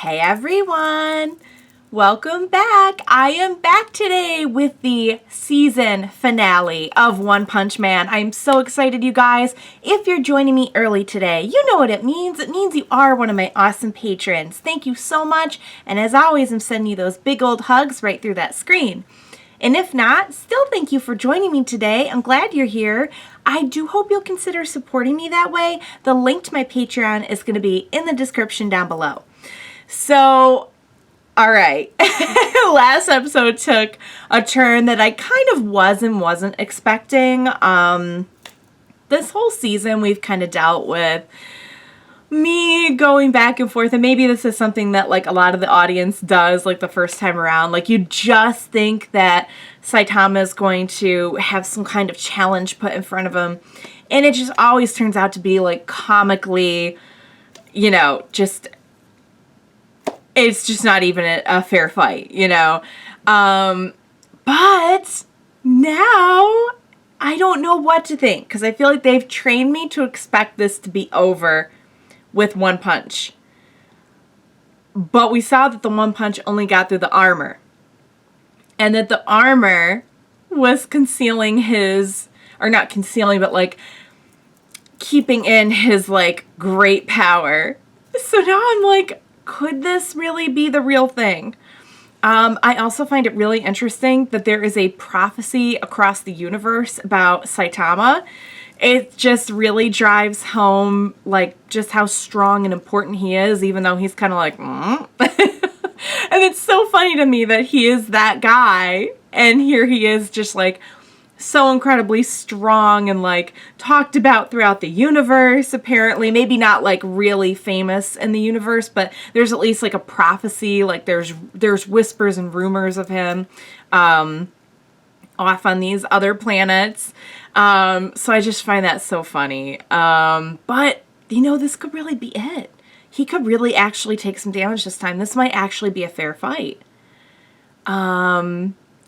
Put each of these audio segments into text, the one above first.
Hey everyone! Welcome back! I am back today with the season finale of One Punch Man. I'm so excited, you guys. If you're joining me early today, you know what it means. It means you are one of my awesome patrons. Thank you so much. And as always, I'm sending you those big old hugs right through that screen. And if not, still thank you for joining me today. I'm glad you're here. I do hope you'll consider supporting me that way. The link to my Patreon is going to be in the description down below. So, all right. Last episode took a turn that I kind of was and wasn't expecting. This whole season we've kind of dealt with me going back and forth, and maybe this is something that like a lot of the audience does like the first time around. Like you just think that Saitama is going to have some kind of challenge put in front of him, and it just always turns out to be like comically, just it's just not even a fair fight, but now I don't know what to think, because I feel like they've trained me to expect this to be over with One Punch. But we saw that the One Punch only got through the armor. And that the armor was concealing his, or not concealing, but like keeping in his like great power. So now I'm like, could this really be the real thing? I also find it really interesting that there is a prophecy across the universe about Saitama. It just really drives home, like, just how strong and important he is, even though he's kind of like, And it's so funny to me that he is that guy, and here he is just, like, so incredibly strong and, like, talked about throughout the universe, apparently. Maybe not, like, really famous in the universe, but there's at least, like, a prophecy. Like, there's whispers and rumors of him off on these other planets. So I just find that so funny. But, this could really be it. He could really actually take some damage this time. This might actually be a fair fight.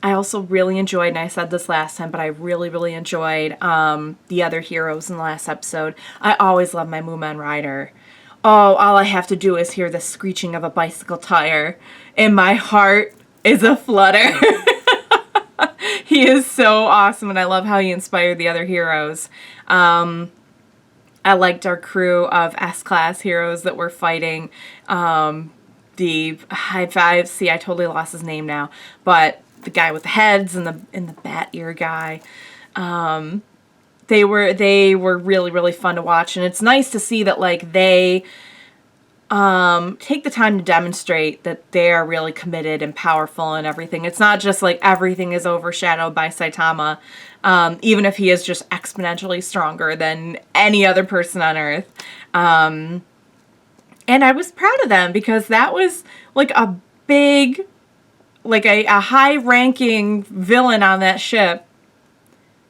I also really enjoyed, and I said this last time, but I really, really enjoyed the other heroes in the last episode. I always love my Moomin Rider. Oh, all I have to do is hear the screeching of a bicycle tire, and my heart is a flutter. He is so awesome, and I love how he inspired the other heroes. I liked our crew of S-class heroes that were fighting the high five. See, I totally lost his name now, but the guy with the heads and the bat ear guy. They were really, really fun to watch, and it's nice to see that like they take the time to demonstrate that they are really committed and powerful and everything. It's not just like everything is overshadowed by Saitama, even if he is just exponentially stronger than any other person on Earth. And I was proud of them, because that was like a big, like a high-ranking villain on that ship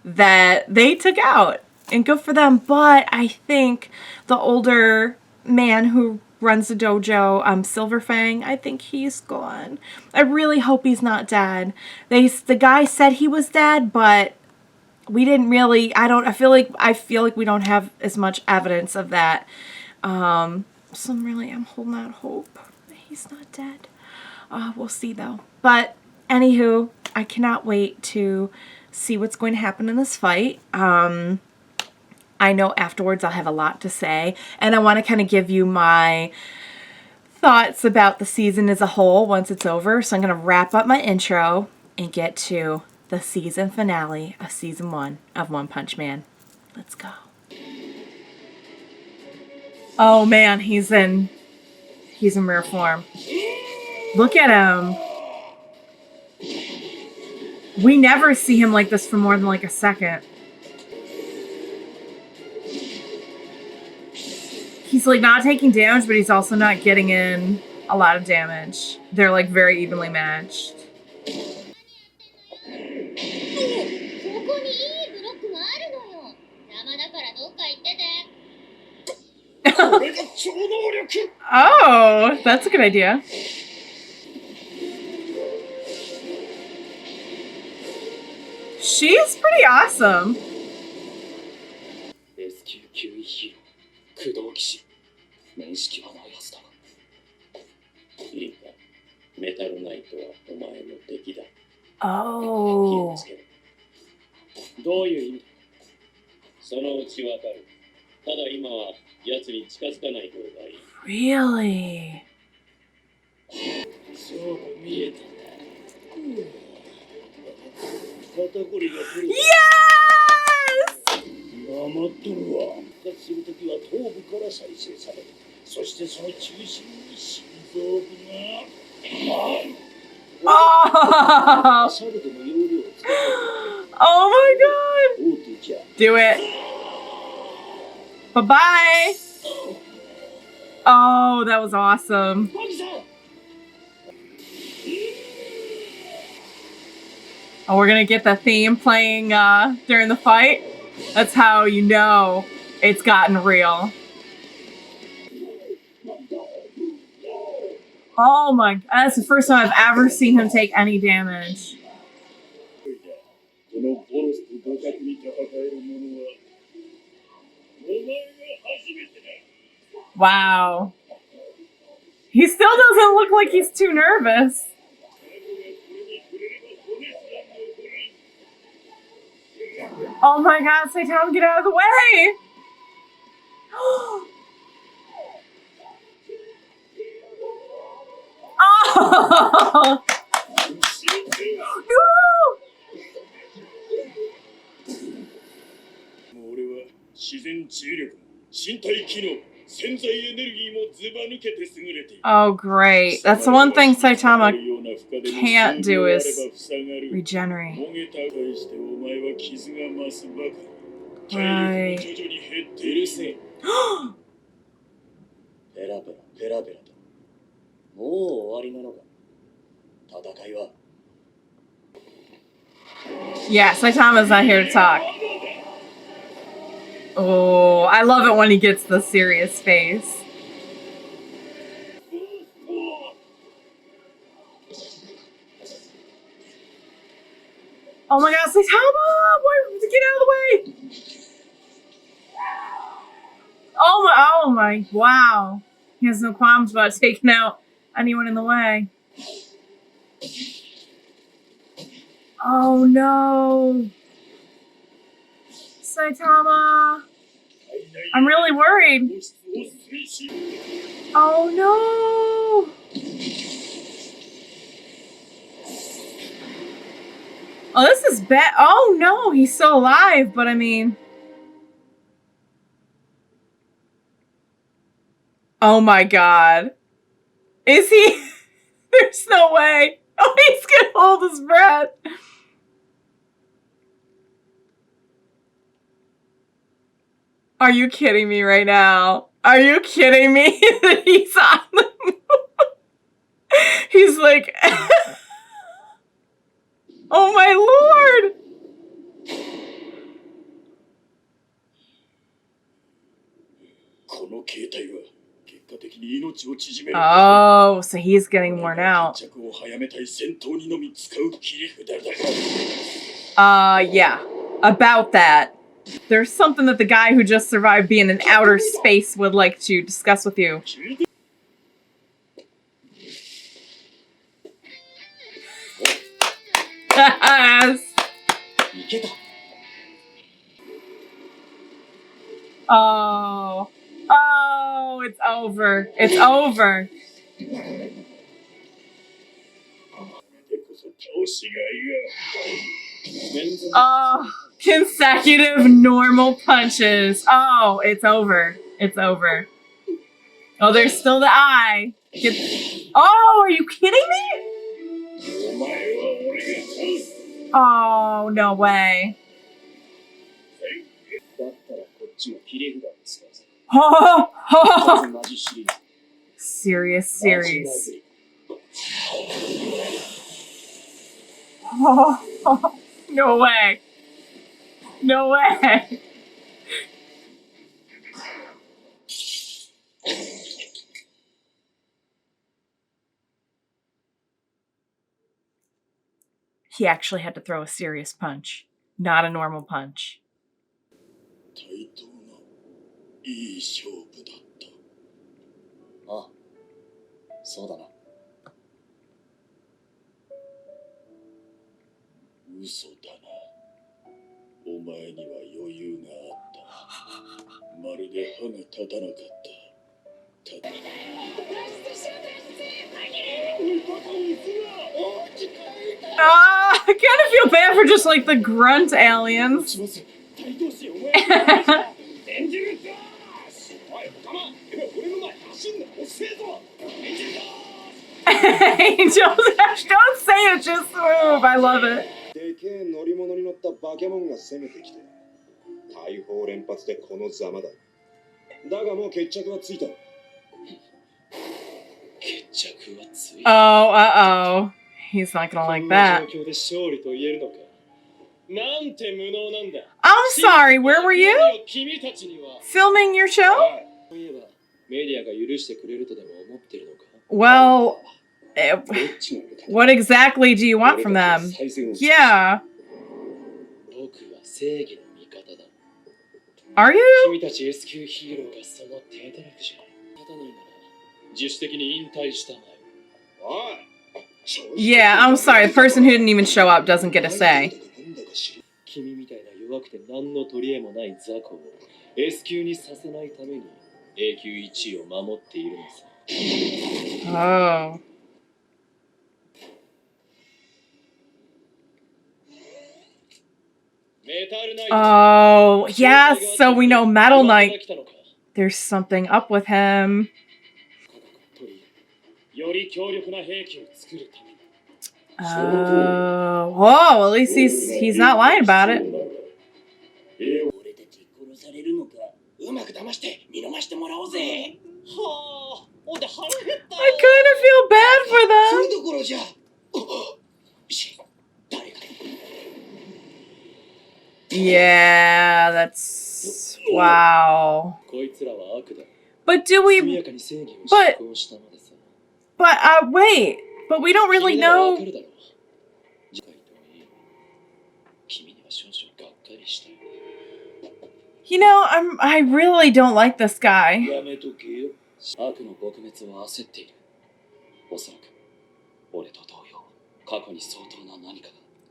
that they took out, and good for them. But I think the older man who runs the dojo, Silverfang, I think he's gone. I really hope he's not dead. The guy said he was dead, but we didn't really, I feel like we don't have as much evidence of that. So I'm holding out hope that he's not dead. We'll see though. But anywho, I cannot wait to see what's going to happen in this fight. I know afterwards I'll have a lot to say, and I want to kind of give you my thoughts about the season as a whole once it's over. So I'm going to wrap up my intro and get to the season finale of season 1 of One Punch Man. Let's go. Oh man, he's in rare form. Look at him. We never see him like this for more than like a second. He's like not taking damage, but he's also not getting in a lot of damage. They're like very evenly matched. Oh, that's a good idea. She's pretty awesome. 工藤騎士面識はないはずだが Oh. どういう意味？そのうちわかる。ただ今は奴に近づかない方がいい。Really? そう見えた。肩こりが取れた。Yes! 黙っとるわ。復活するときは頭部から再生される。そしてその中心に心臓部が。Oh! シャルドの容量を使う。Oh my god! 大手じゃ。Do it. Bye-bye. Oh, that was awesome. Oh, we're gonna get the theme playing during the fight. That's how you know it's gotten real. Oh my, that's the first time I've ever seen him take any damage. Wow. He still doesn't look like he's too nervous. Oh my god, Saitama, get out of the way! Oh! No! 俺は自然治癒力、身体機能、潜在エネルギーもずば抜けて優れている。 Oh, great. That's the one thing Saitama can't do is regenerate. Right. ペラペラペラペラと。もう終わりなのか。戦いは。 Yeah, Saitama's not here to talk. Oh, I love it when he gets the serious face. Oh my god, Saitama! Get out of the way! Oh my, wow. He has no qualms about taking out anyone in the way. Oh no. Saitama. I'm really worried. Oh no. Oh, this is bad. Oh no, he's still alive, but I mean. Oh my god. Is he? There's no way. Oh, he's gonna hold his breath. Are you kidding me right now? Are you kidding me that he's on the moon? He's like, oh my lord. Oh, so he's getting worn out. Yeah. About that. There's something that the guy who just survived being in outer space would like to discuss with you. Oh. Oh, it's over. It's over. Oh, consecutive normal punches. Oh, it's over. It's over. Oh, there's still the eye. Oh, are you kidding me? Oh, no way. Oh, oh. Serious series. Oh, no way. No way. He actually had to throw a serious punch, not a normal punch. 嘘だな。お前には余裕があった。まるで歯が立たなかった。I kind of feel bad for just like the grunt aliens. Angels, don't say it, just move. I love it. でけえ乗り物に乗ったバケモンが攻めてきて、大砲連発でこのざまだ。だがもう決着はついた。決着はついた。Oh, uh-oh. He's not gonna like that. I'm sorry, where were you? Filming your show? Well, what exactly do you want from them? Yeah. Are you? Yeah, I'm sorry. The person who didn't even show up doesn't get a say. Oh. Oh, yes. So we know Metal Knight. There's something up with him. Whoa, at least he's not lying about it. I kind of feel bad for them. Yeah, that's... Wow. But do we... wait. But we don't really know... You know, I really don't like this guy.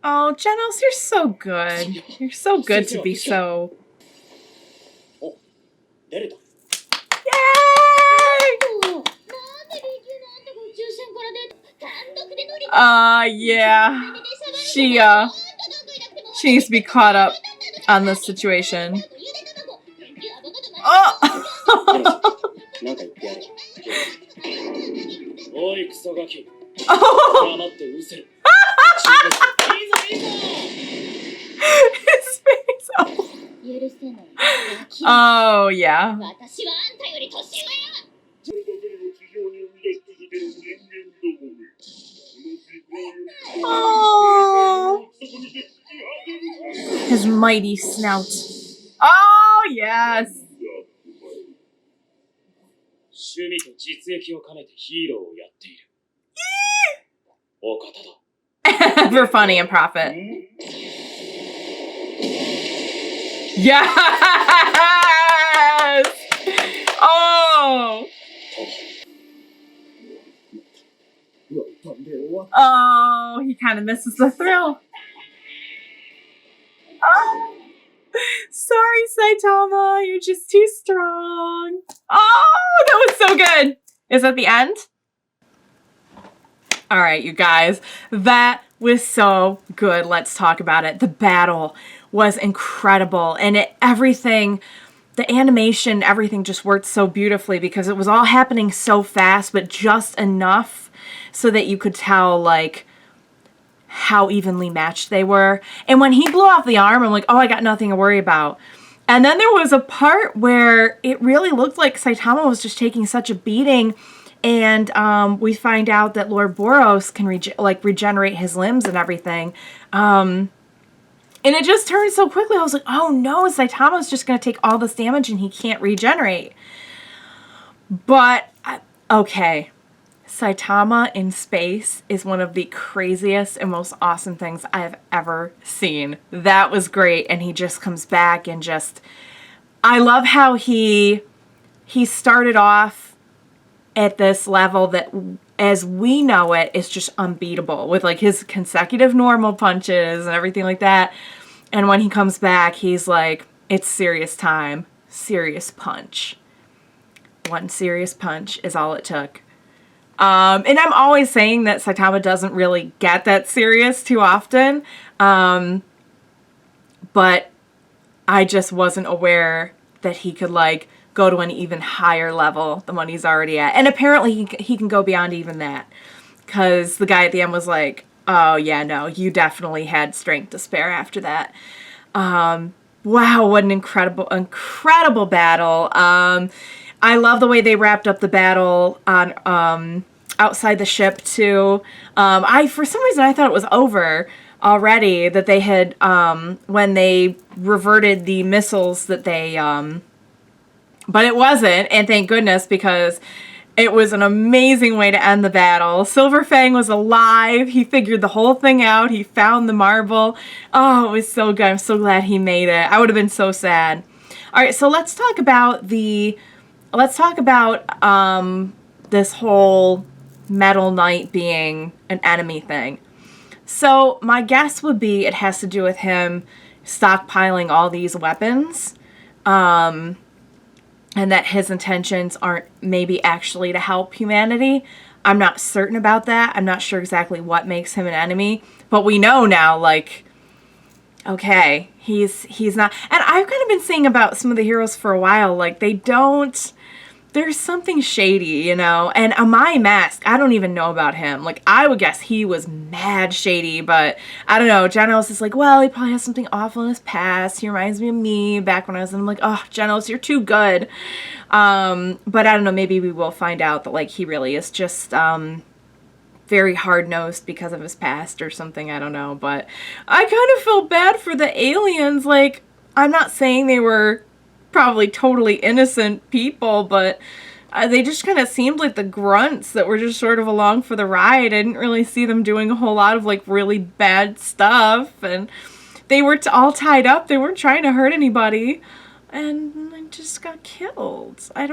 Oh, Genos, you're so good. You're so good to be so... Yay! Yeah. She needs to be caught up on this situation. Oh! Oh! His face. Oh, yeah. Oh! His mighty snout. Oh, yes. For funny and profit. Yes! Oh! Oh, he kind of misses the thrill. Oh! Sorry, Saitama, you're just too strong. Oh, that was so good. Is that the end? All right, you guys, that was so good. Let's talk about it. The battle was incredible, and everything, the animation, everything just worked so beautifully because it was all happening so fast, but just enough so that you could tell, like, how evenly matched they were. And when he blew off the arm, I'm like, oh, I got nothing to worry about. And then there was a part where it really looked like Saitama was just taking such a beating. And we find out that Lord Boros can regenerate his limbs and everything. And it just turned so quickly. I was like, oh no, Saitama's just going to take all this damage and he can't regenerate. But, okay. Saitama in space is one of the craziest and most awesome things I've ever seen. That was great. And he just comes back and just... I love how he started off at this level that as we know it, is just unbeatable with like his consecutive normal punches and everything like that. And when he comes back, he's like, it's serious time. Serious punch. One serious punch is all it took. And I'm always saying that Saitama doesn't really get that serious too often. But I just wasn't aware that he could like go to an even higher level than what he's already at. And apparently he can go beyond even that. Because the guy at the end was like, oh yeah, no, you definitely had strength to spare after that. Wow, what an incredible battle. I love the way they wrapped up the battle on outside the ship too. For some reason I thought it was over already, that they had when they reverted the missiles that they but it wasn't, and thank goodness, because it was an amazing way to end the battle. Silver Fang was alive. He figured the whole thing out. He found the marble. Oh, it was so good. I'm so glad he made it. I would have been so sad. All right, so let's talk about this whole Metal Knight being an enemy thing. So my guess would be it has to do with him stockpiling all these weapons, and that his intentions aren't maybe actually to help humanity. I'm not certain about that. I'm not sure exactly what makes him an enemy, but we know now, like, okay, he's not. And I've kind of been saying about some of the heroes for a while, like, there's something shady, you know? And Amai Mask, I don't even know about him. Like, I would guess he was mad shady, but I don't know. Genos is like, well, he probably has something awful in his past. He reminds me of me back when I was in. I'm like, oh, Genos, you're too good. But I don't know, maybe we will find out that, like, he really is just very hard-nosed because of his past or something. I don't know. But I kind of feel bad for the aliens. Like, I'm not saying they were probably totally innocent people, but they just kind of seemed like the grunts that were just sort of along for the ride. I didn't really see them doing a whole lot of like really bad stuff, and they were all tied up. They weren't trying to hurt anybody, and I just got killed. I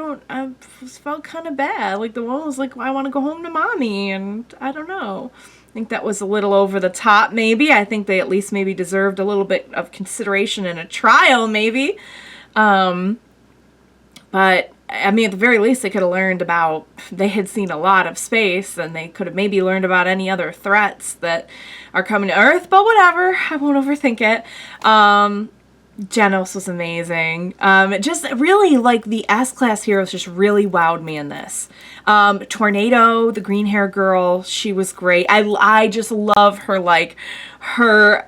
felt kind of bad. Like the one was like, well, I want to go home to mommy, and I don't know. I think that was a little over the top, maybe. I think they at least maybe deserved a little bit of consideration in a trial, maybe. But I mean, at the very least, they could have learned about, they had seen a lot of space, and they could have maybe learned about any other threats that are coming to Earth, but whatever, I won't overthink it. Genos was amazing. Just really, like, the S-Class heroes just really wowed me in this. Tornado, the green hair girl, she was great. I just love her, like, her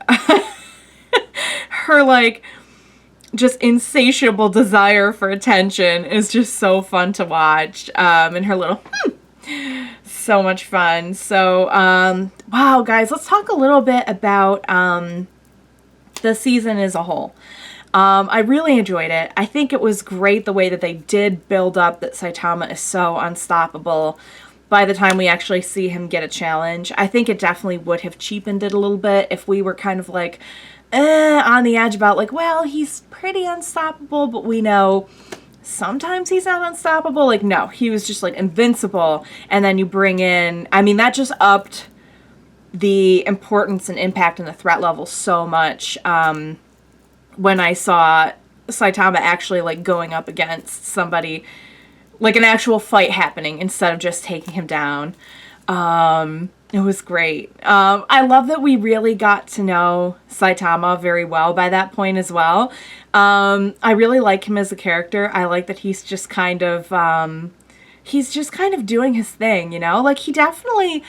like, just insatiable desire for attention is just so fun to watch. And her little, so much fun. So, wow, guys, let's talk a little bit about the season as a whole. I really enjoyed it. I think it was great the way that they did build up that Saitama is so unstoppable by the time we actually see him get a challenge. I think it definitely would have cheapened it a little bit if we were kind of like, on the edge about like, well, he's pretty unstoppable, but we know sometimes he's not unstoppable. Like, no, he was just like invincible. And then you bring in, I mean, that just upped the importance and impact and the threat level so much. When I saw Saitama actually like going up against somebody, like an actual fight happening instead of just taking him down. It was great. I love that we really got to know Saitama very well by that point as well. I really like him as a character. I like that he's just kind of doing his thing, you know? Like, he definitely,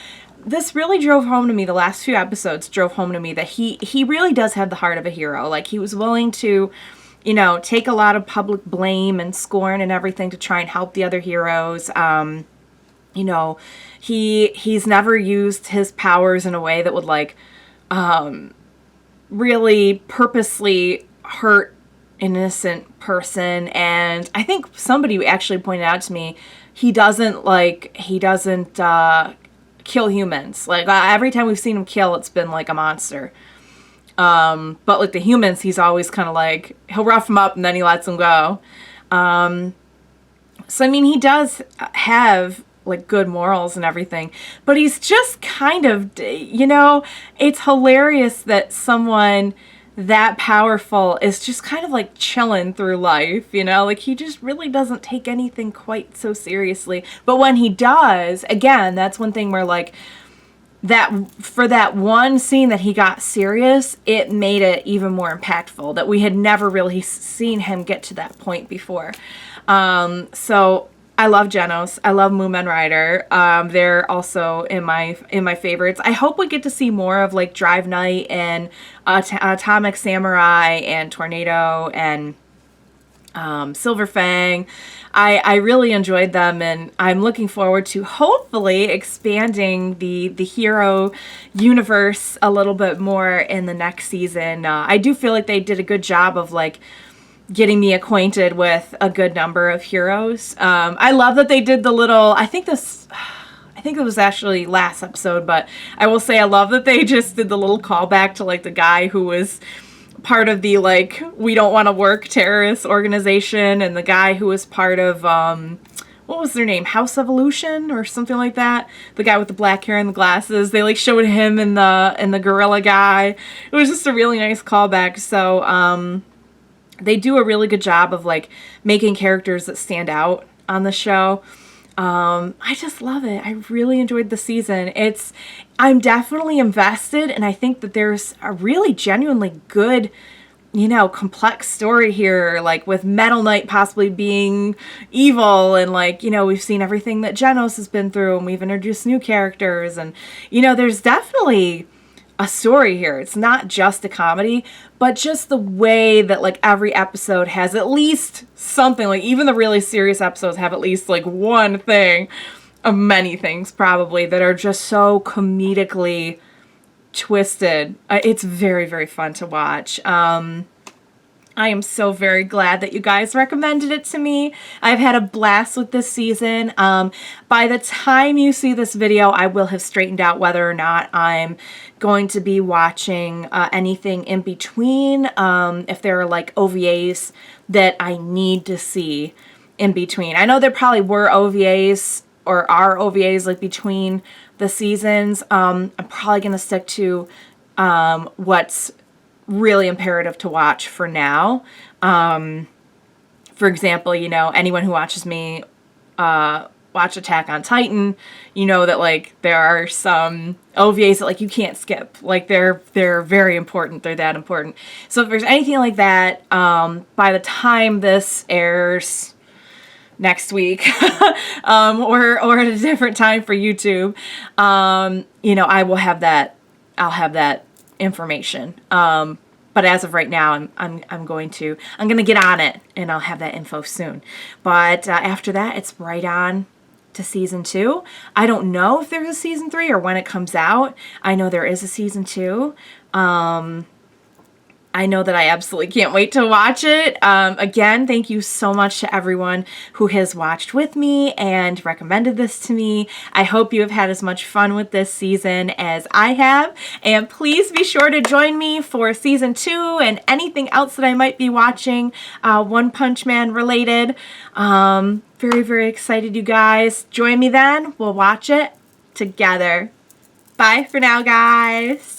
this really drove home to me, the last few episodes drove home to me that he really does have the heart of a hero. Like, he was willing to, you know, take a lot of public blame and scorn and everything to try and help the other heroes. You know, he's never used his powers in a way that would like really purposely hurt an innocent person. And I think somebody actually pointed out to me, he doesn't kill humans. Like, every time we've seen him kill, it's been like a monster. But like the humans, he's always kind of like, he'll rough them up and then he lets them go. So I mean, he does have like good morals and everything, but he's just kind of, it's hilarious that someone that powerful is just kind of like chilling through life, like he just really doesn't take anything quite so seriously. But when he does, again, that's one thing where like that for that one scene that he got serious, it made it even more impactful that we had never really seen him get to that point before. So I love Genos. I love Moomin Rider. They're also in my favorites. I hope we get to see more of like Drive Knight and Atomic Samurai and Tornado and Silver Fang. I really enjoyed them, and I'm looking forward to hopefully expanding the hero universe a little bit more in the next season. I do feel like they did a good job of like getting me acquainted with a good number of heroes. I love that they did the little, I think it was actually last episode, but I will say I love that they just did the little callback to like the guy who was part of the like we don't want to work terrorist organization, and the guy who was part of what was their name, House Evolution or something like that, the guy with the black hair and the glasses. They like showed him in the gorilla guy. It was just a really nice callback. So they do a really good job of like making characters that stand out on the show. I just love it. I really enjoyed the season. I'm definitely invested, and I think that there's a really genuinely good, complex story here, like with Metal Knight possibly being evil, and like, we've seen everything that Genos has been through, and we've introduced new characters, and, there's definitely a story here. It's not just a comedy, but just the way that like every episode has at least something, like even the really serious episodes have at least like one thing of many things probably that are just so comedically twisted. It's very, very fun to watch. I am so very glad that you guys recommended it to me. I've had a blast with this season. By the time you see this video, I will have straightened out whether or not I'm going to be watching anything in between. If there are like OVAs that I need to see in between. I know there probably were OVAs or are OVAs like between the seasons. I'm probably going to stick to what's really imperative to watch for now. For example, anyone who watches me watch Attack on Titan, that like there are some OVAs that like you can't skip. Like they're very important. They're that important. So if there's anything like that, by the time this airs next week, or at a different time for YouTube, I will have that. I'll have that information. But as of right now, I'm going to get on it, and I'll have that info soon. But after that, it's right on to season 2. I don't know if there's a season 3 or when it comes out. I know there is a season 2. I know that I absolutely can't wait to watch it. Again, thank you so much to everyone who has watched with me and recommended this to me. I hope you have had as much fun with this season as I have. And please be sure to join me for season 2 and anything else that I might be watching One Punch Man related. Very, very excited, you guys. Join me then. We'll watch it together. Bye for now, guys.